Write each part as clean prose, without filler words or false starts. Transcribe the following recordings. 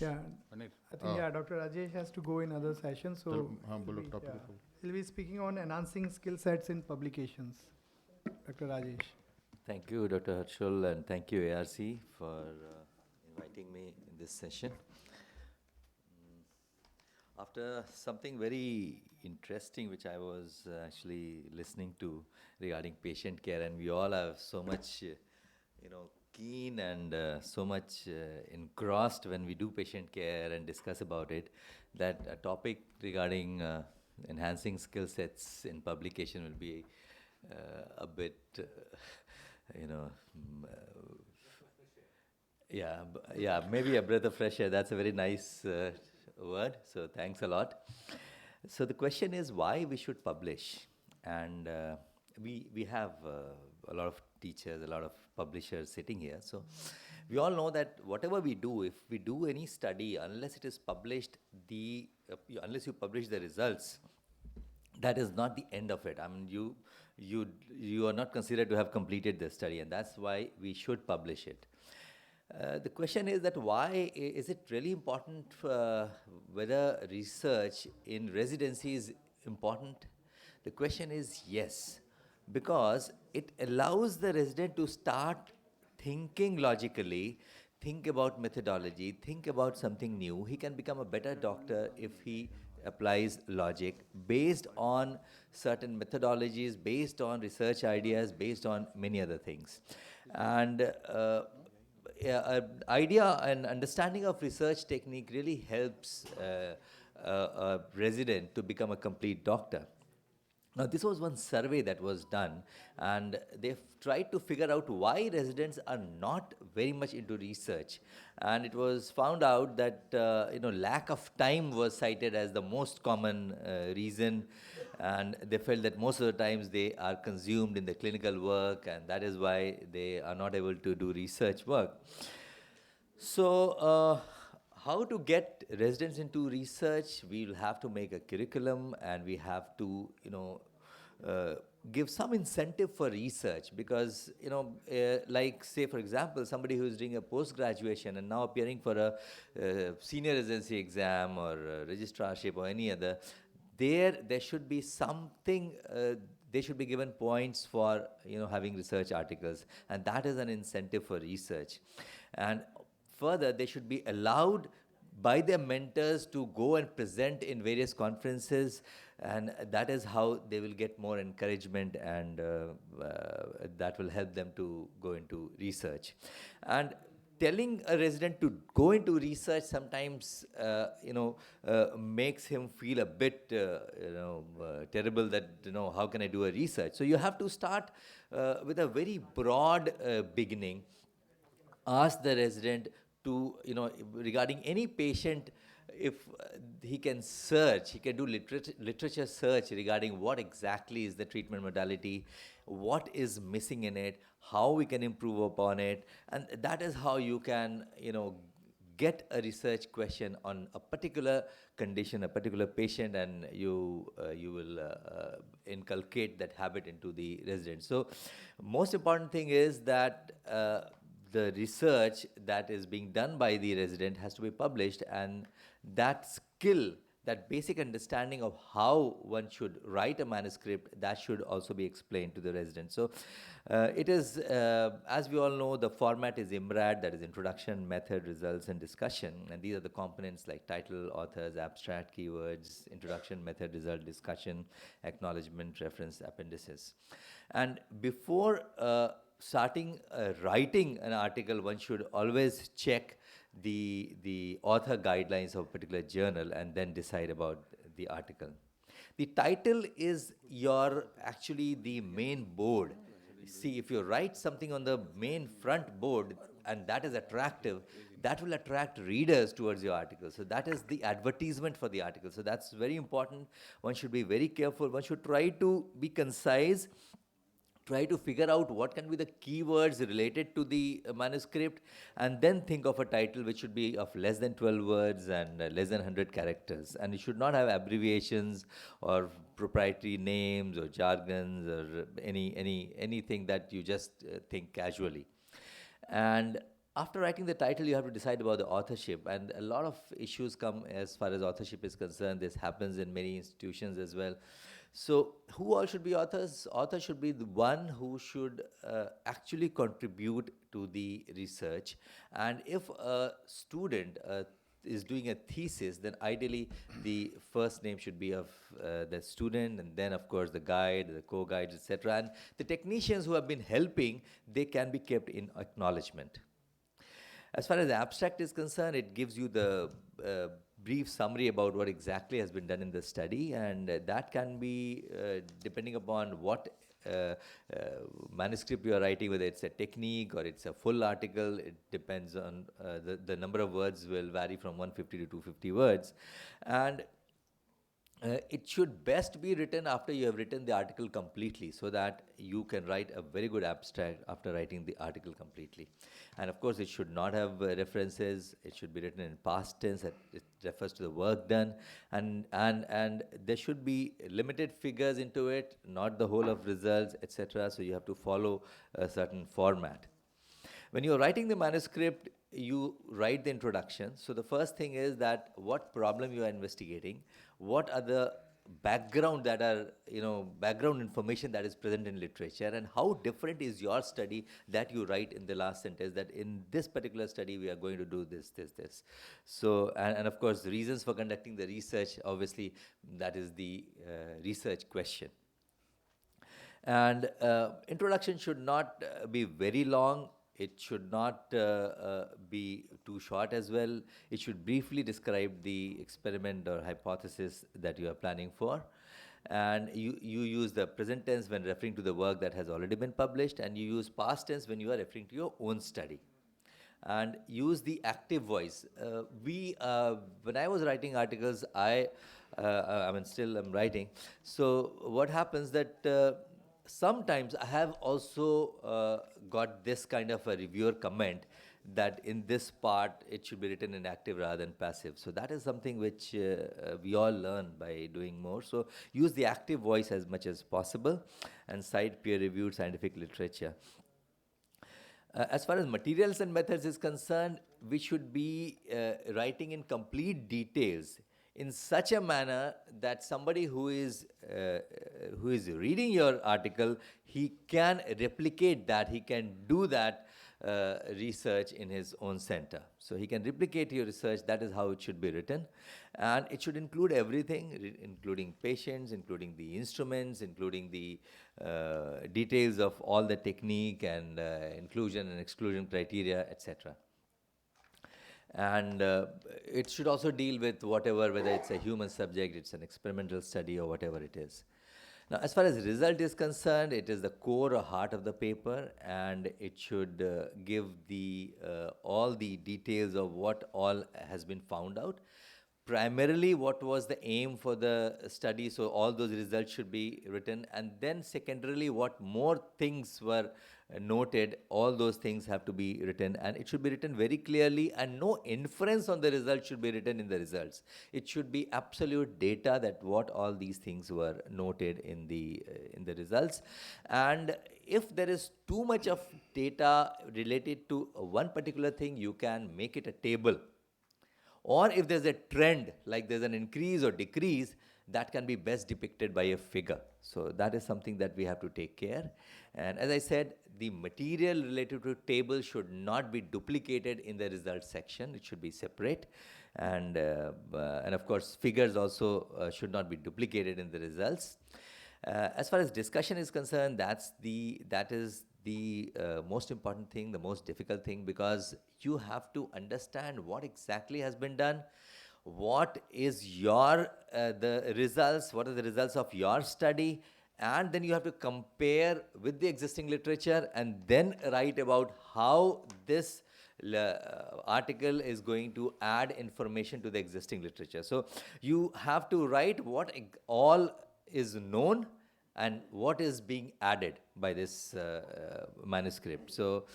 Yeah, Anil. I think Dr. Rajesh has to go in other sessions, so he'll be speaking on enhancing skill sets in publications. Dr. Rajesh. Thank you, Dr. Harshul, and thank you, ARC, for inviting me in this session. After something very interesting, which I was actually listening to regarding patient care, and we all are so much, keen and so much engrossed when we do patient care and discuss about it, that a topic regarding enhancing skill sets in publication will be a bit, yeah, maybe a breath of fresh air. That's a very nice word. So thanks a lot. So the question is why we should publish, and we have a lot of teachers, a lot of publishers sitting here. So we all know that whatever we do, if we do any study, unless it is published, unless you publish the results, that is not the end of it. I mean, you are not considered to have completed the study, and that's why we should publish it. The question is that why is it really important whether research in residency is important? The question is yes, because it allows the resident to start thinking logically, think about methodology, think about something new. He can become a better doctor if he applies logic based on certain methodologies, based on research ideas, based on many other things. And idea and understanding of research technique really helps a resident to become a complete doctor. Now, this was one survey that was done, and they've tried to figure out why residents are not very much into research. And it was found out that lack of time was cited as the most common reason, and they felt that most of the times they are consumed in the clinical work, and that is why they are not able to do research work. So, how to get residents into research? We will have to make a curriculum, and we have to, give some incentive for research, because, like, say, for example, somebody who is doing a post-graduation and now appearing for a senior residency exam or registrarship or any other, there should be something, they should be given points for, having research articles, and that is an incentive for research. And further, they should be allowed by their mentors to go and present in various conferences, and that is how they will get more encouragement, and that will help them to go into research. And telling a resident to go into research sometimes, makes him feel a bit, terrible, that, how can I do a research? So you have to start with a very broad beginning. Ask the resident to, regarding any patient, if he can search, he can do literature search regarding what exactly is the treatment modality, what is missing in it, how we can improve upon it, and that is how you can, get a research question on a particular condition, a particular patient, and you will inculcate that habit into the resident. So, most important thing is that the research that is being done by the resident has to be published, and that skill, that basic understanding of how one should write a manuscript, that should also be explained to the resident. So it is, as we all know, the format is IMRAD, that is Introduction, Method, Results, and Discussion. And these are the components like title, authors, abstract, keywords, introduction, method, result, discussion, acknowledgement, reference, appendices. And before starting writing an article, one should always check the author guidelines of a particular journal and then decide about the article. The title is actually the main board. See, if you write something on the main front board and that is attractive, that will attract readers towards your article. So that is the advertisement for the article. So that's very important. One should be very careful. One should try to be concise, try to figure out what can be the keywords related to the manuscript, and then think of a title which should be of less than 12 words and less than 100 characters. And it should not have abbreviations or proprietary names or jargons or anything that you just think casually. And After writing the title, you have to decide about the authorship, and a lot of issues come as far as authorship is concerned. This happens in many institutions as well. So, who all should be authors? Author should be the one who should actually contribute to the research. And if a student is doing a thesis, then ideally the first name should be of the student, and then of course the guide, the co-guides, etc. And the technicians who have been helping, they can be kept in acknowledgement. As far as the abstract is concerned, it gives you the brief summary about what exactly has been done in the study, and that can be, depending upon what manuscript you are writing, whether it's a technique or it's a full article, it depends on the number of words will vary from 150 to 250 words. And it should best be written after you have written the article completely, so that you can write a very good abstract after writing the article completely. And of course, it should not have references. It should be written in past tense. It refers to the work done. And there should be limited figures into it, not the whole of results, etc. So you have to follow a certain format. When you're writing the manuscript, you write the introduction. So the first thing is that what problem you are investigating, what are the background that are, background information that is present in literature, and how different is your study that you write in the last sentence, that in this particular study we are going to do this. So, and of course, the reasons for conducting the research, obviously, that is the research question. And introduction should not be very long. It should not be too short as well. It should briefly describe the experiment or hypothesis that you are planning for. And you use the present tense when referring to the work that has already been published, and you use past tense when you are referring to your own study. And use the active voice. When I was writing articles, still I'm writing. So what happens that sometimes I have also got this kind of a reviewer comment that in this part it should be written in active rather than passive. So that is something which we all learn by doing more. So use the active voice as much as possible, and cite peer-reviewed scientific literature. As far as materials and methods is concerned, we should be writing in complete details in such a manner that somebody who is reading your article, he can replicate that, he can do that research in his own center. So he can replicate your research. That is how it should be written. And it should include everything, including patients, including the instruments, including the details of all the technique and inclusion and exclusion criteria, etc. And it should also deal with whatever, whether it's a human subject, it's an experimental study, or whatever it is. Now, as far as result is concerned, it is the core or heart of the paper, and it should give all the details of what all has been found out. Primarily, what was the aim for the study, so all those results should be written. And then secondarily, what more things were noted, all those things have to be written, and it should be written very clearly, and no inference on the result should be written in the results. It should be absolute data that what all these things were noted in the results. And if there is too much of data related to one particular thing, you can make it a table. Or if there's a trend, like there's an increase or decrease, that can be best depicted by a figure. So that is something that we have to take care. And as I said, the material related to table should not be duplicated in the results section. It should be separate. And of course, figures also should not be duplicated in the results. As far as discussion is concerned, that is the most important thing, the most difficult thing, because you have to understand what exactly has been done, what is your the results, what are the results of your study, and then you have to compare with the existing literature, and then write about how this article is going to add information to the existing literature. So you have to write what all is known and what is being added by this manuscript. So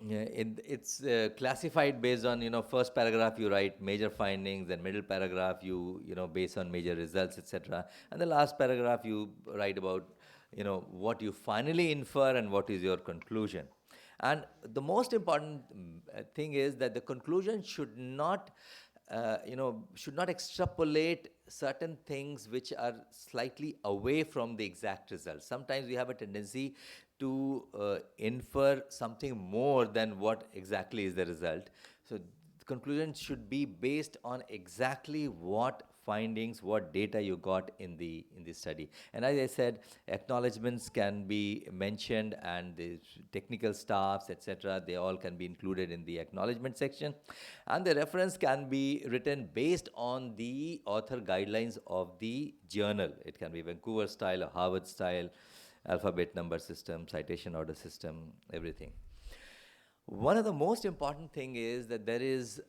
it's classified based on, first paragraph you write major findings, then middle paragraph you based on major results, etc. And the last paragraph you write about what you finally infer and what is your conclusion. And the most important thing is that the conclusion should not, should not extrapolate certain things which are slightly away from the exact result. Sometimes we have a tendency to infer something more than what exactly is the result. So the conclusion should be based on exactly what findings, what data you got in the study. And as I said, acknowledgements can be mentioned, and the technical staffs, etc., they all can be included in the acknowledgement section. And the reference can be written based on the author guidelines of the journal. It can be Vancouver style or Harvard style, alphabet number system, citation order system, everything. One of the most important thing is that there is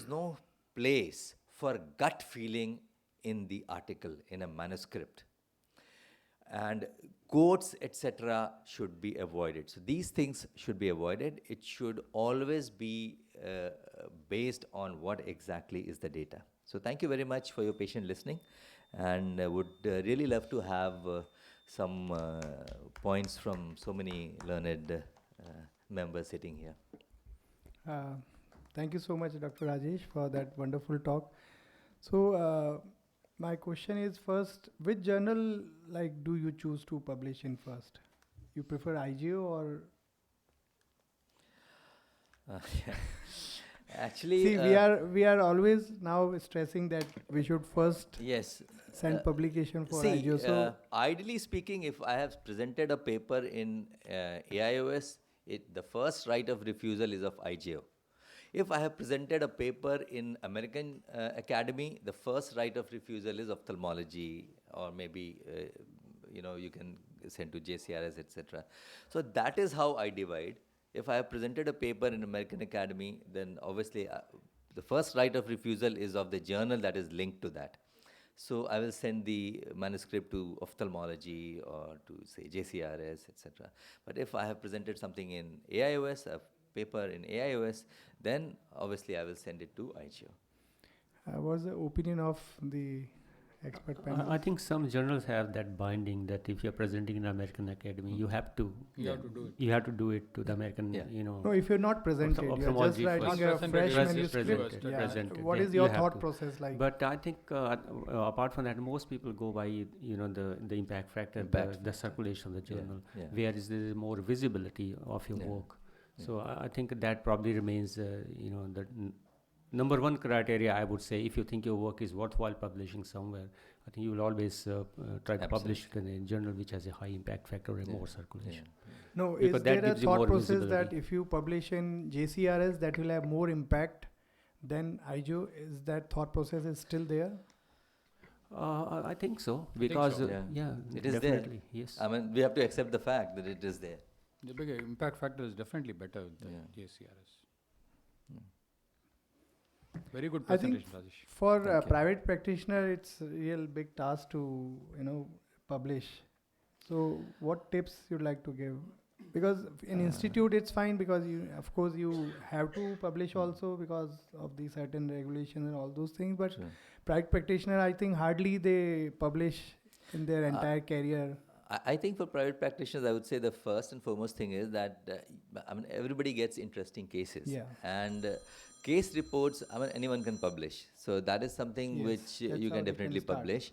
no place for gut feeling in the article, in a manuscript. And quotes, etc., should be avoided. So these things should be avoided. It should always be based on what exactly is the data. So thank you very much for your patient listening, and I would really love to have some points from so many learned members sitting here. Thank you so much, Dr. Rajesh, for that wonderful talk. So my question is, first, which journal do you choose to publish in first? You prefer IGO or? Actually, see, we are always now stressing that we should first send publication for IGO. So ideally speaking, if I have presented a paper in AIOS, the first right of refusal is of IGO. If I have presented a paper in American Academy, the first right of refusal is ophthalmology, or maybe you can send to JCRS, etc. So that is how I divide. If I have presented a paper in American Academy, then obviously the first right of refusal is of the journal that is linked to that. So I will send the manuscript to ophthalmology or to, say, JCRS, etc. But if I have presented something in AIOS, a paper in AIOS, then obviously I will send it to IGO. What's the opinion of the expert panel? I think some journals have that binding that if you're presenting in American Academy, you have to do it to the American, No, if you're not presented, you're just writing a fresh manuscript. What is your thought process like? But I think apart from that, most people go by the impact factor, the circulation of the journal, where there is more visibility of your work. So I think that probably remains the number one criteria, I would say. If you think your work is worthwhile publishing somewhere, I think you will always try to publish in a journal which has a high impact factor and more circulation. No, is there a thought process that if you publish in JCRS, that will have more impact than IGO? Is that thought process is still there? I think so, because it is definitely there. Yes. I mean, we have to accept the fact that it is there. The bigger impact factor is definitely better with the JCRS. Very good presentation, Rajesh. For private practitioner, it's a real big task to publish. So what tips you'd like to give? Because in institute it's fine, because of course you have to publish also because of the certain regulations and all those things. But private practitioner, I think hardly they publish in their entire career. I think for private practitioners, I would say the first and foremost thing is that everybody gets interesting cases, and case reports, anyone can publish. So that is something which you can definitely publish.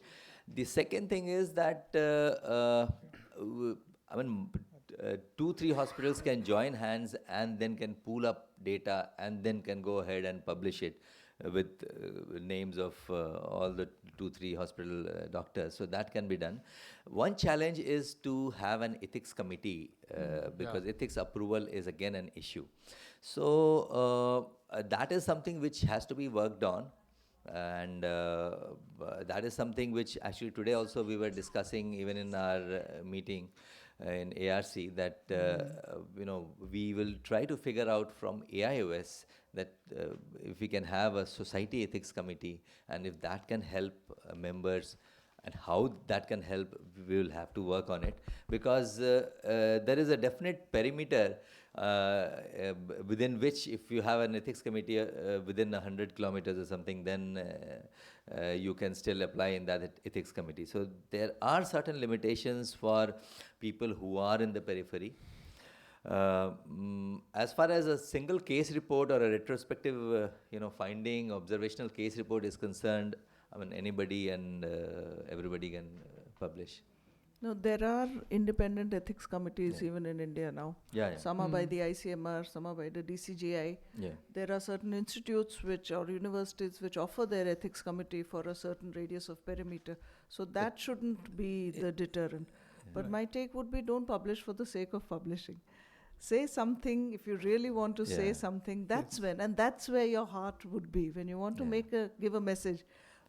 The second thing is that 2-3 hospitals can join hands and then can pool up data and then can go ahead and publish it with names of all the 2-3 hospital doctors. So that can be done. One challenge is to have an ethics committee because ethics approval is again an issue. So that is something which has to be worked on. And that is something which actually today also we were discussing even in our meeting in ARC, that we will try to figure out from AIOS that if we can have a society ethics committee, and if that can help members and how that can help, we will have to work on it, because there is a definite perimeter within which, if you have an ethics committee within 100 kilometers or something, then you can still apply in that ethics committee. So there are certain limitations for people who are in the periphery. As far as a single case report or a retrospective, finding, observational case report is concerned, I mean, anybody and everybody can publish. No, there are independent ethics committees even in India now. Yeah. Some are by the ICMR, some are by the DCGI. Yeah. There are certain institutes or universities which offer their ethics committee for a certain radius of perimeter. So that shouldn't be the deterrent. But my take would be, don't publish for the sake of publishing. Say something, if you really want to say something, that's when, and that's where your heart would be. When you want to give a message.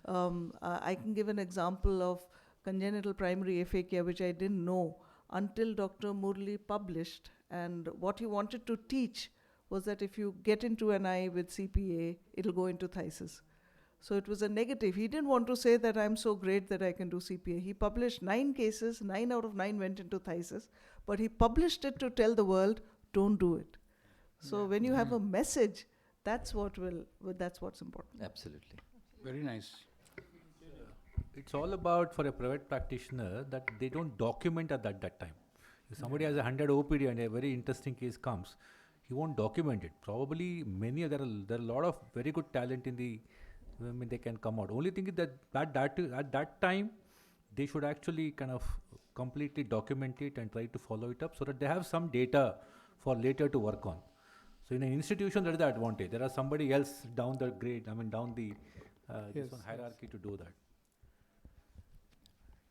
I can give an example of congenital primary aphakia, which I didn't know until Dr. Murli published. And what he wanted to teach was that if you get into an eye with CPA, it'll go into phthisis. So it was a negative. He didn't want to say that I'm so great that I can do CPA. He published 9 cases, 9 out of 9 went into phthisis, but he published it to tell the world, don't do it. So when you have a message, that's what's important. Absolutely. Very nice. It's all about, for a private practitioner, that they don't document at that time. If somebody has 100 OPD and a very interesting case comes, he won't document it. Probably there are a lot of very good talent in the, they can come out. Only thing is that at that time, they should actually kind of completely document it and try to follow it up so that they have some data for later to work on. So in an institution, that is the advantage. There are somebody else down the grade, down the hierarchy to do that.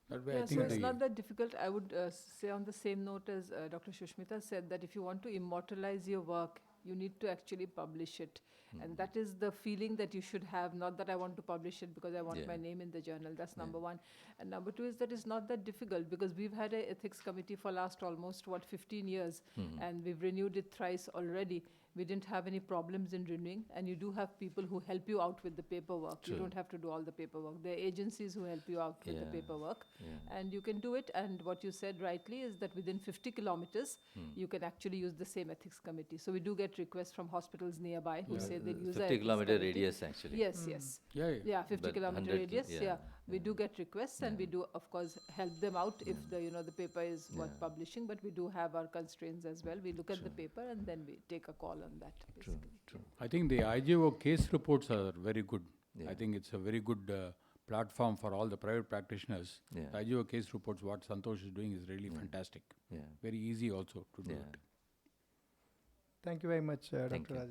Yeah, so it's not that difficult. I would say on the same note as Dr. Shushmita said, that if you want to immortalize your work, you need to actually publish it. And that is the feeling that you should have, not that I want to publish it because I want my name in the journal. That's number one. And number two is that it's not that difficult, because we've had an ethics committee for last almost, 15 years, and we've renewed it thrice already. We didn't have any problems in renewing, and you do have people who help you out with the paperwork. True. You don't have to do all the paperwork. There are agencies who help you out with the paperwork, and you can do it. And what you said rightly is that within 50 kilometers, you can actually use the same ethics committee. So we do get requests from hospitals nearby who say they use 50 kilometer radius actually. Yes. Yeah, 50 But kilometer 100 radius. We do get requests, and we do, of course, help them out if the paper is worth publishing. But we do have our constraints as well. We look at the paper and then we take a call on that. Basically. True. I think the IGO case reports are very good. I think it's a very good platform for all the private practitioners. The IGO case reports, what Santosh is doing is really fantastic. Very easy also to do it. Thank you very much, Dr. Thank you. Rajesh.